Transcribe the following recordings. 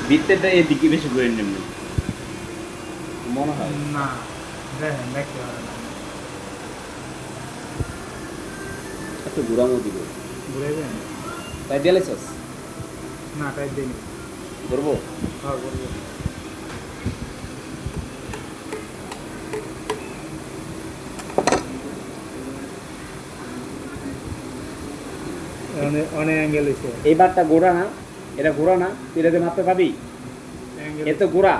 বৃত্তেরটা এদিকে বেশি করে নেবেন মনে হয়। না দেখেন দেখতে পারেন না। একটু ঘুরামো দিব। ঘুরে দেন। তাই দিয়েছিস? না টাইট দিইনি। করবো? হ্যাঁ করবো। অনেক অনেক অ্যাঙ্গেল হয়েছে। এই বারটা গোড়া না, এটা গোড়া না, তুই এটাতে মাপতে পাবি? অ্যাঙ্গেল এ তো গোড়া,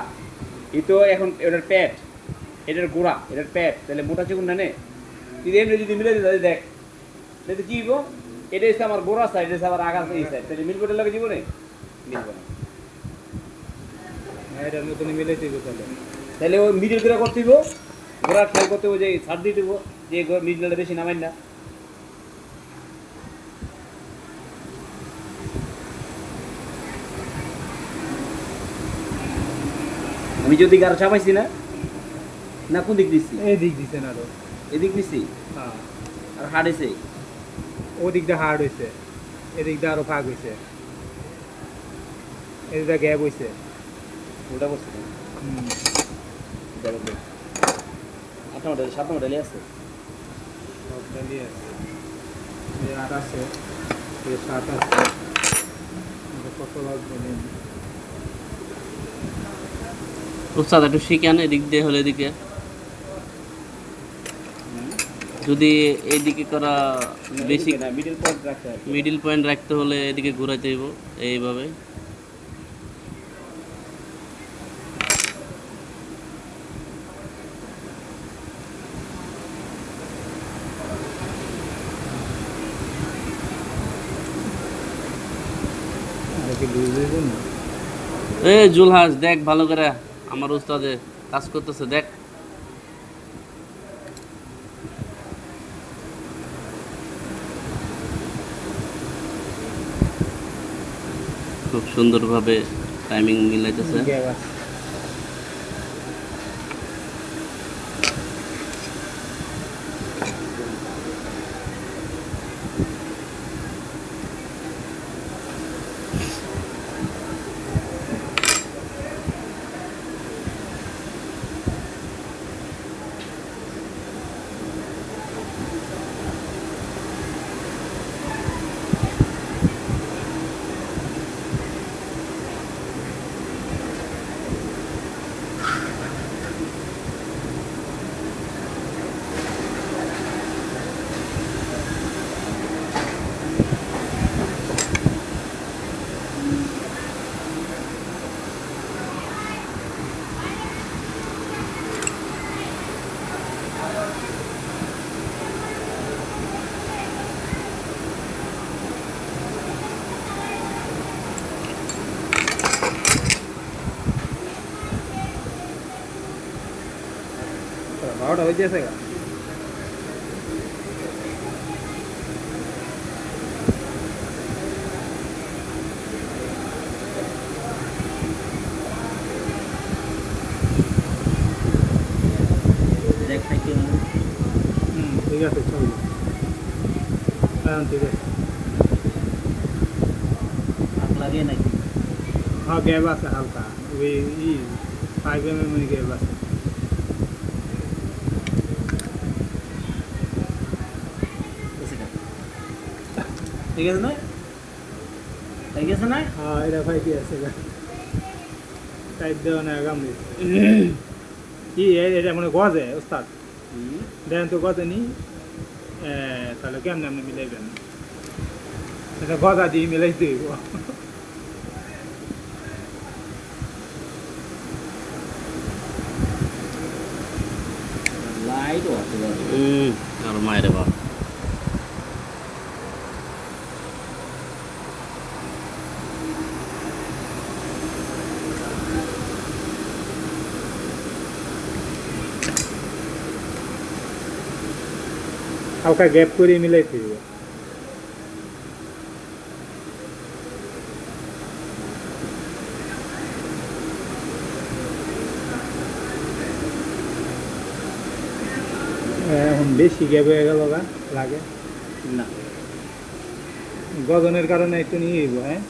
এ তো এখন এটার প্যাট, এটার গোড়া, এটার প্যাট, তাহলে মোটা চিকুন না নে। তুই এমনি যদি মিলে দিতে দেখ, তাহলে কি হইব? এটা হচ্ছে আমার গোড়া সাইড, এটা হচ্ছে আমার আগা এই সাইড, তাহলে মিলবো লাগে জীবনে? মিলবো না। এটার মতনই মিলে দিব তাহলে। তাহলে ওই মিডিল করে করতে হইব, গোড়া খেয়াল করতে হবে যে ছাড় দিয়ে দিব, যে মিডিলটা বেশি নামাই না। আমি যদি গাড়ি চাপাইছি না, না কোন দিক দিচ্ছি? এই দিক দিছেন আরো। এদিক দিচ্ছি হ্যাঁ আর হাড়েছে। ও দিকটা হার্ড হয়েছে, এদিকটা আরো ফাঁক হয়েছে, এদিকটা গ্যাপ হয়েছে। ওটা করছি না। দেখো দেখ, 8 মডেল 7 মডেলই আছে। সব ডালিয়ে আছে। এই 8 আছে, এই 7 আছে। এটা কত লাগবে নেন। উস্তাদ একটু শিখান এদিক দিয়ে হলে এদিকে যদি এইদিকে করা বেশি না মিডল পয়েন্ট রাখতে হবে। মিডিল পয়েন্ট রাখতে হলে এদিকে ঘোরাতে হইব এইভাবে। দেখি লুজ হইব না। এ জুলহাস দেখ ভালো করে, আমার উস্তাদে কাজ করতেছে দেখ। খুব সুন্দরভাবে টাইমিং মিলাইতেছে। গ্যাপ আছে। বারোটা হয়ে গেছে গা। দেখ থাকি ঠিক আছে চলো। হ্যাঁ ঠিক আছে। হাত লাগে নাকি? হ্যাঁ গ্যাপ আছে হালকা, ওই 5 mm গ্যাপ আছে। ঠিক আছে না? ঠিক আছে না? হ্যাঁ এটা ভাই কি আছে গা, টাইট দেওয়া না আগাম দিচ্ছে। কি এটা মানে গজে ওস্তাদ, দেখেন তো গজে নি। তাহলে কেমন আপনি মিলাইবেন? এটা গজা দিয়ে মিলাইতে হইব। লাইটও আছে বড়। আর মায়ের বাপ হালকা গ্যাপ করে মিলাইতে হইব। এখন বেশি গ্যাপ হয়ে গেল গা লাগে না গজনের কারণে একটু নিয়ে হইব। হ্যাঁ